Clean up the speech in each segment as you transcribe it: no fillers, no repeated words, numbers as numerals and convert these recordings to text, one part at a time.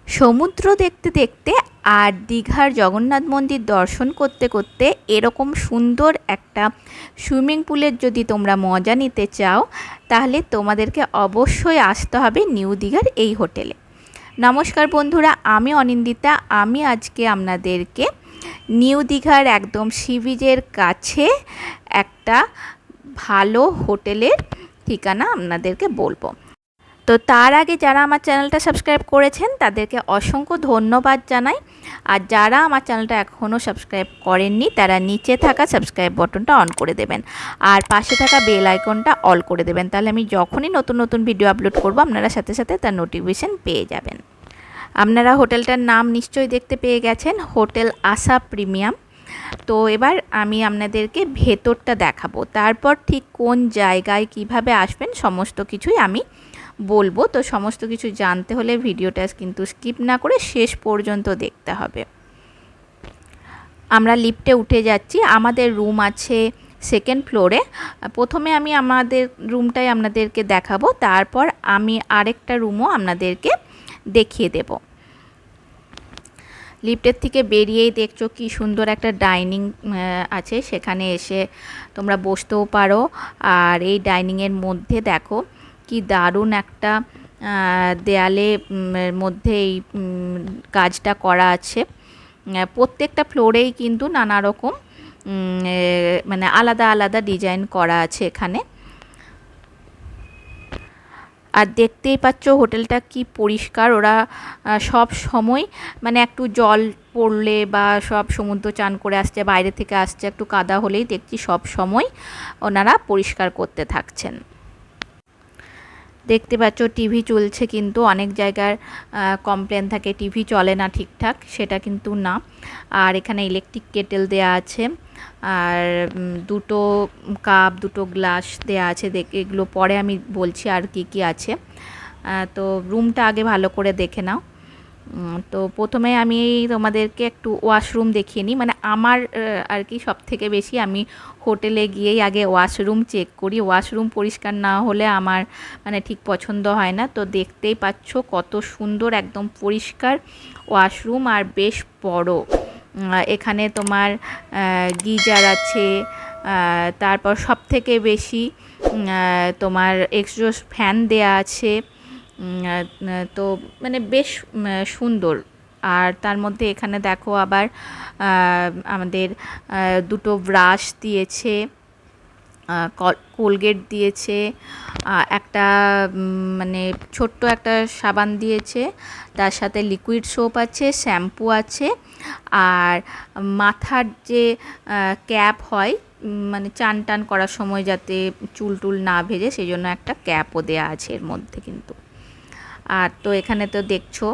সমুদ্র দেখতে দেখতে আর দীঘার জগন্নাথ মন্দির দর্শন করতে করতে এরকম সুন্দর একটা সুইমিং পুলের যদি তোমরা মজা নিতে চাও, তাহলে তোমাদেরকে অবশ্যই আসতে হবে নিউ দীঘার এই হোটেলে। নমস্কার বন্ধুরা, আমি অনিন্দিতা। আমি আজকে আপনাদেরকে নিউ দীঘার একদম সি বিচের কাছে একটা ভালো হোটেলের ঠিকানা আপনাদেরকে বলবো। তো তার আগে যারা আমার চ্যানেলটা সাবস্ক্রাইব করেছেন তাদেরকে অসংখ্য ধন্যবাদ জানাই। আর যারা আমার চ্যানেলটা এখনও সাবস্ক্রাইব করেননি তারা নিচে থাকা সাবস্ক্রাইব বাটনটা অন করে দেবেন আর পাশে থাকা বেল আইকনটা অল করে দেবেন। তাহলে আমি যখনই নতুন নতুন ভিডিও আপলোড করব আপনারা সাথে সাথে তার নোটিফিকেশান পেয়ে যাবেন। আপনারা হোটেলটার নাম নিশ্চয়ই দেখতে পেয়ে গেছেন, হোটেল আশা প্রিমিয়াম। তো এবার আমি আপনাদেরকে ভেতরটা দেখাবো, তারপর ঠিক কোন জায়গায় কিভাবে আসবেন সমস্ত কিছুই আমি বলবো। তো সমস্ত কিছু জানতে হলে ভিডিওটা কিন্তু স্কিপ না করে শেষ পর্যন্ত দেখতে হবে। আমরা লিফটে উঠে যাচ্ছি, আমাদের রুম আছে সেকেন্ড ফ্লোরে। প্রথমে আমি আমাদের রুমটাই আপনাদেরকে দেখাবো, তারপর আমি আরেকটা রুমও আপনাদেরকে দেখিয়ে দেব। লিফটের থেকে বেরিয়েই দেখছো কি সুন্দর একটা ডাইনিং আছে, সেখানে এসে তোমরা বসতেও পারো। আর এই ডাইনিংয়ের মধ্যে দেখো কি দারুণ একটা দেয়ালে মধ্যে এই কাজটা করা আছে। প্রত্যেকটা ফ্লোরেই কিন্তু নানা রকম মানে আলাদা আলাদা ডিজাইন করা আছে এখানে। আর দেখতেই পাচ্ছ হোটেলটা কি পরিষ্কার। ওরা সব সময় মানে একটু জল পড়লে বা সব সমুদ্র চান করে আসছে, বাইরে থেকে আসছে, একটু কাদা হলেই দেখছি সব সময় ওনারা পরিষ্কার করতে থাকছেন। দেখতে পাচ্ছ টিভি চলছে, কিন্তু অনেক জায়গার কমপ্লেন থাকে টিভি চলে না ঠিকঠাক, সেটা কিন্তু না। আর এখানে ইলেকট্রিক কেটেল দেয়া আছে, আর দুটো কাপ দুটো গ্লাস দেয়া আছে। এগুলো পরে আমি বলছি আর কি কি আছে। তো রুমটা আগে ভালো করে দেখে নাও। তো প্রথমে আমি তোমাদেরকে একটু ওয়াশরুম দেখিয়ে নিই। মানে আমার আর কি সবথেকে বেশি আমি হোটেলে গিয়েই আগে ওয়াশরুম চেক করি। ওয়াশরুম পরিষ্কার না হলে আমার মানে ঠিক পছন্দ হয় না। তো দেখতেই পাচ্ছ কত সুন্দর একদম পরিষ্কার ওয়াশরুম, আর বেশ বড়। এখানে তোমার গিজার আছে, তারপর সবথেকে বেশি তোমার এক্সজস্ট ফ্যান দেয়া আছে। তো মানে বেশ সুন্দর। আর তার মধ্যে এখানে দেখো আবার আমাদের দুটো ব্রাশ দিয়েছে, কোলগেট দিয়েছে, একটা মানে ছোট্ট একটা সাবান দিয়েছে, তার সাথে লিকুইড সোপ আছে, শ্যাম্পু আছে, আর মাথার যে ক্যাপ হয় মানে চান টান করার সময় যাতে চুল টুল না ভেজে সেই জন্য একটা ক্যাপও দেওয়া আছে এর মধ্যে কিন্তু। আর তো এখানে তো দেখছো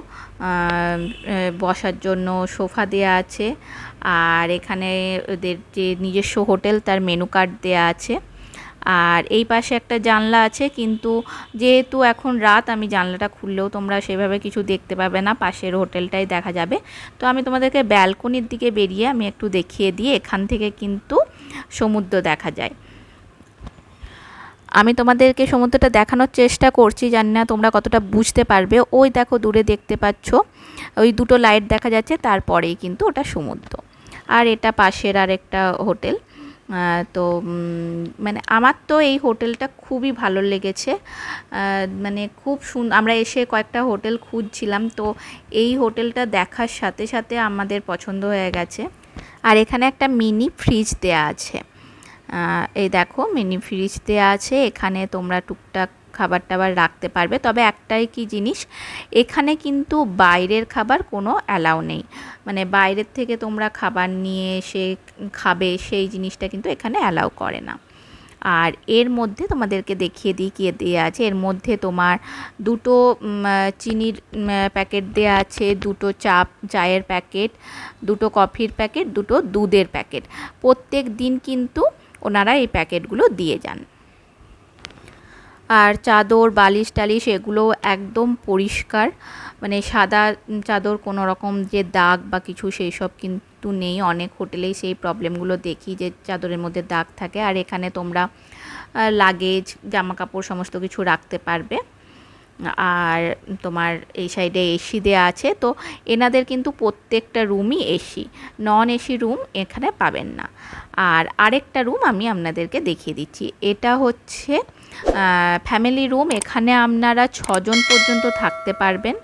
বসার জন্য সোফা দেয়া আছে। আর এখানে ওদের যে নিজস্ব হোটেল তার মেনু কার্ড দেয়া আছে। আর এই পাশে একটা জানলা আছে, কিন্তু যেহেতু এখন রাত আমি জানলাটা খুললেও তোমরা সেভাবে কিছু দেখতে পাবে না, পাশের হোটেলটাই দেখা যাবে। তো আমি তোমাদেরকে ব্যালকনির দিকে বেরিয়ে আমি একটু দেখিয়ে দিই, এখান থেকে কিন্তু সমুদ্র দেখা যায়। আমি তোমাদেরকে সমুদ্রটা দেখানোর চেষ্টা করছি, জানি না তোমরা কতটা বুঝতে পারবে। ওই দেখো দূরে দেখতে পাচ্ছ ওই দুটো লাইট দেখা যাচ্ছে, তারপরেই কিন্তু ওটা সমুদ্র। আর এটা পাশের আর একটা হোটেল। তো মানে আমার তো এই হোটেলটা খুবই ভালো লেগেছে। মানে খুব আমরা এসে কয়েকটা হোটেল খুঁজছিলাম, তো এই হোটেলটা দেখার সাথে সাথে আমাদের পছন্দ হয়ে গেছে। আর এখানে একটা মিনি ফ্রিজ দেয়া আছে। এই দেখো মিনি ফ্রিজ দেওয়া আছে, এখানে তোমরা টুকটাক খাবার টাবার রাখতে পারবে। তবে একটাই কি জিনিস, এখানে কিন্তু বাইরের খাবার কোনো অ্যালাউ নেই। মানে বাইরের থেকে তোমরা খাবার নিয়ে এসে খাবে সেই জিনিসটা কিন্তু এখানে অ্যালাউ করে না। আর এর মধ্যে তোমাদেরকে দেখিয়ে দিই কী দেওয়া আছে। এর মধ্যে তোমার দুটো চিনির প্যাকেট দেওয়া আছে, দুটো চায়ের প্যাকেট, দুটো কফির প্যাকেট, দুটো দুধের প্যাকেট। প্রত্যেক দিন কিন্তু ওনারা এই প্যাকেটগুলো দিয়ে যান। আর চাদর বালিশ টালিশ এগুলো একদম পরিষ্কার, মানে সাদা চাদর, কোনো রকম যে দাগ বা কিছু সেই সব কিন্তু নেই। অনেক হোটেলেই সেই প্রবলেমগুলো দেখি যে চাদরের মধ্যে দাগ থাকে। আর এখানে তোমরা লাগেজ জামা কাপড় সমস্ত কিছু রাখতে পারবে। আর তোমার এই সাইডে এসি দেওয়া আছে। তো এনাদের কিন্তু প্রত্যেকটা রুমই এসি, নন এসি রুম এখানে পাবেন না। আর আরেকটা রুম আমি আপনাদেরকে দেখিয়ে দিচ্ছি, এটা হচ্ছে ফ্যামিলি রুম। এখানে আপনারা 6 জন পর্যন্ত থাকতে পারবেন।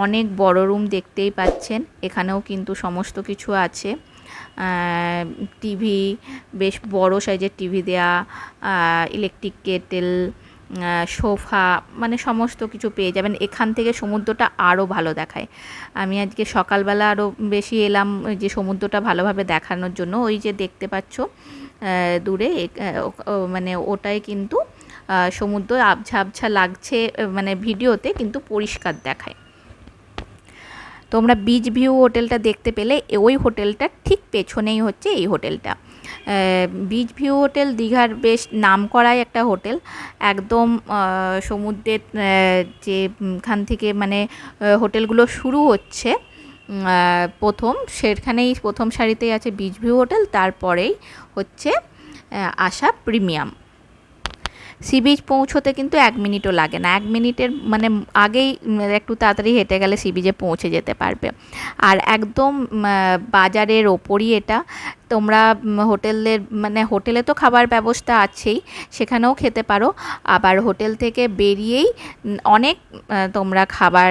অনেক বড় রুম দেখতেই পাচ্ছেন, এখানেও কিন্তু সমস্ত কিছু আছে। টিভি, বেশ বড় সাইজের টিভি দেয়া, ইলেকট্রিক কেটেল, সোফা, মানে সমস্ত কিছু পেয়ে যাবেন। এখান থেকে সমুদ্রটা আরও ভালো দেখায়। আমি আজকে সকালবেলা আরও বেশি এলাম যে সমুদ্রটা ভালোভাবে দেখানোর জন্য। ওই যে দেখতে পাচ্ছ দূরে, মানে ওটাই কিন্তু সমুদ্র আবছা আবছা লাগছে, মানে ভিডিওতে কিন্তু পরিষ্কার দেখায়। তোমরা বিচ ভিউ হোটেলটা দেখতে পেলে, ওই হোটেলটার ঠিক পেছনেই হচ্ছে এই হোটেলটা। বিচ ভিউ হোটেল দীঘার বেশ নামকরাই একটা হোটেল। একদম সমুদ্রের যেখান থেকে মানে হোটেলগুলো শুরু হচ্ছে প্রথম, সেখানেই প্রথম সারিতেই আছে বিচ ভিউ হোটেল, তারপরেই হচ্ছে আশা প্রিমিয়াম। সি বিচ পৌঁছোতে কিন্তু 1 মিনিটও লাগে না, 1 মিনিটের মানে আগেই একটু তাড়াতাড়ি হেঁটে গেলে সি বিচে পৌঁছে যেতে পারবে। আর একদম বাজারের ওপরই এটা। তোমরা হোটেলের মানে হোটেলে তো খাবার ব্যবস্থা আছেই, সেখানেও খেতে পারো। আবার হোটেল থেকে বেরিয়েই অনেক তোমরা খাবার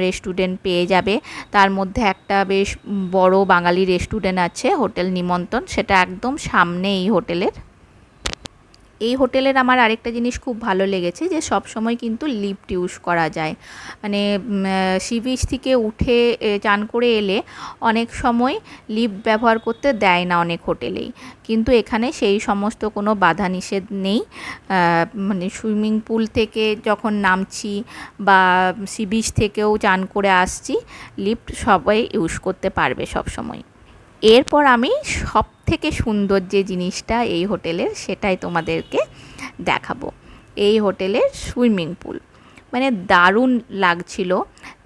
রেস্টুরেন্ট পেয়ে যাবে। তার মধ্যে একটা বেশ বড় বাঙালি রেস্টুরেন্ট আছে, হোটেল নিমন্ত্রণ, সেটা একদম সামনে এই হোটেলের। এই হোটেলের আমার আরেকটা জিনিস খুব ভালো লেগেছে যে সব সময় কিন্তু লিফট ইউজ করা যায়। মানে সি বিচ থেকে উঠে চান করে এলে অনেক সময় লিফট ব্যবহার করতে দেয় না অনেক হোটেলেই, কিন্তু এখানে সেই সমস্ত কোনো বাধা নিষেধ নেই। মানে সুইমিং পুল থেকে যখন নামছি বা সি বিচ থেকেও চান করে আসছি, লিফট সবাই ইউজ করতে পারবে সব সময়। এরপর আমি সব থেকে সুন্দর যে জিনিসটা এই হোটেলের, সেটাই তোমাদেরকে দেখাবো। এই হোটেলের সুইমিং পুল মানে দারুণ লাগছিল।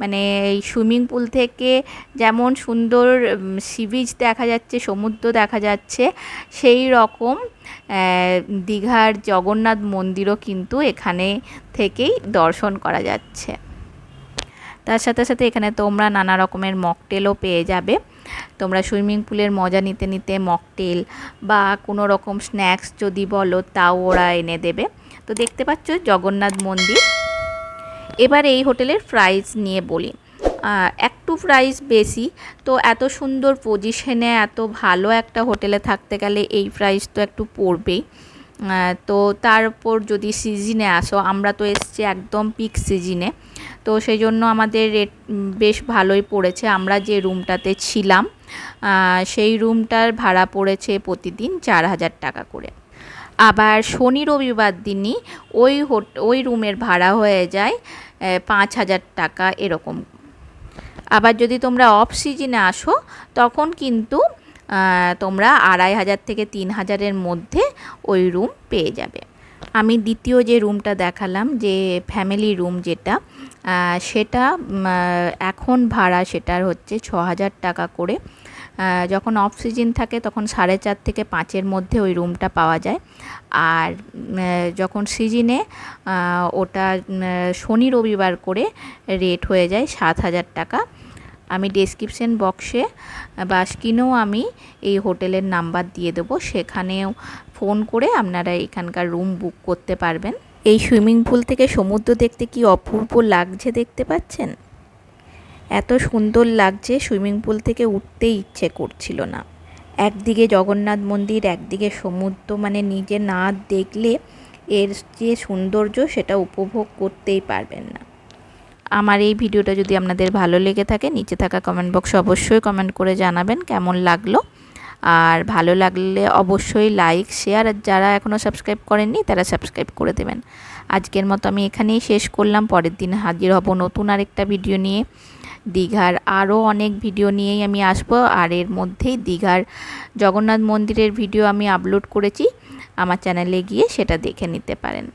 মানে এই সুইমিং পুল থেকে যেমন সুন্দর সি বিচ দেখা যাচ্ছে, সমুদ্র দেখা যাচ্ছে, সেই রকম দীঘার জগন্নাথ মন্দিরও কিন্তু এখানে থেকেই দর্শন করা যাচ্ছে। তার সাথে সাথে এখানে তোমরা নানা রকমের মকটেলও পেয়ে যাবে। তোমরা সুইমিং পুলের মজা নিতে নিতে মকটেল বা কোনো রকম স্ন্যাক্স যদি বলো, তাও ওরা এনে দেবে। তো দেখতে পাচ্ছ জগন্নাথ মন্দির। এবার এই হোটেলের প্রাইস নিয়ে বলি। একটু প্রাইস বেশি, তো এত সুন্দর পজিশনে এত ভালো একটা হোটেলে থাকতে গেলে এই প্রাইস তো একটু পড়বেই। তো তার উপর যদি সিজনে আসো, আমরা তো এসছি একদম পিক সিজনে, তো সেই জন্য আমাদের রেট বেশ ভালোই পড়েছে। আমরা যে রুমটাতে ছিলাম সেই রুমটার ভাড়া পড়েছে প্রতিদিন 4,000 টাকা করে। আবার শনি রবিবার দিনই ওই রুমের ভাড়া হয়ে যায় 5,000 টাকা এরকম। আবার যদি তোমরা অফ সিজনে আসো, তখন কিন্তু তোমরা 2,500 থেকে 3,000-এর মধ্যে ওই রুম পেয়ে যাবে। আমি দ্বিতীয় যে রুমটা দেখালাম, যে ফ্যামিলি রুম যেটা, সেটা এখন ভাড়া সেটার হচ্ছে 6,000 টাকা করে। যখন অফ সিজন থাকে তখন 4.5 থেকে 5-এর মধ্যে ওই রুমটা পাওয়া যায়। আর যখন সিজনে ওটা শনি রবিবার করে রেট হয়ে যায় 7,000 টাকা। আমি ডেসক্রিপশন বক্সে বা স্ক্রিনেও আমি এই হোটেলের নাম্বার দিয়ে দেবো, সেখানেও ফোন করে আপনারা এখানকার রুম বুক করতে পারবেন। এই সুইমিং পুল থেকে সমুদ্র দেখতে কি অপূর্ব লাগছে দেখতে পাচ্ছেন। এত সুন্দর লাগছে, সুইমিং পুল থেকে উঠতেই ইচ্ছে করছিল না। একদিকে জগন্নাথ মন্দির, একদিকে সমুদ্র, মানে নিজে না দেখলে এর যে সৌন্দর্য সেটা উপভোগ করতেই পারবেন না। আমার এই ভিডিওটা যদি আপনাদের ভালো লেগে থাকে, নিচে থাকা কমেন্ট বক্সে অবশ্যই কমেন্ট করে জানাবেন কেমন লাগলো। আর ভালো লাগলে অবশ্যই লাইক, শেয়ার, আর যারা এখনও সাবস্ক্রাইব করেননি তারা সাবস্ক্রাইব করে দেবেন। আজকের মতো আমি এখানেই শেষ করলাম। পরের দিন হাজির হব নতুন আরেকটা ভিডিও নিয়ে। দীঘার আরও অনেক ভিডিও নিয়েই আমি আসবো। আর এর মধ্যেই দীঘার জগন্নাথ মন্দিরের ভিডিও আমি আপলোড করেছি, আমার চ্যানেলে গিয়ে সেটা দেখে নিতে পারেন।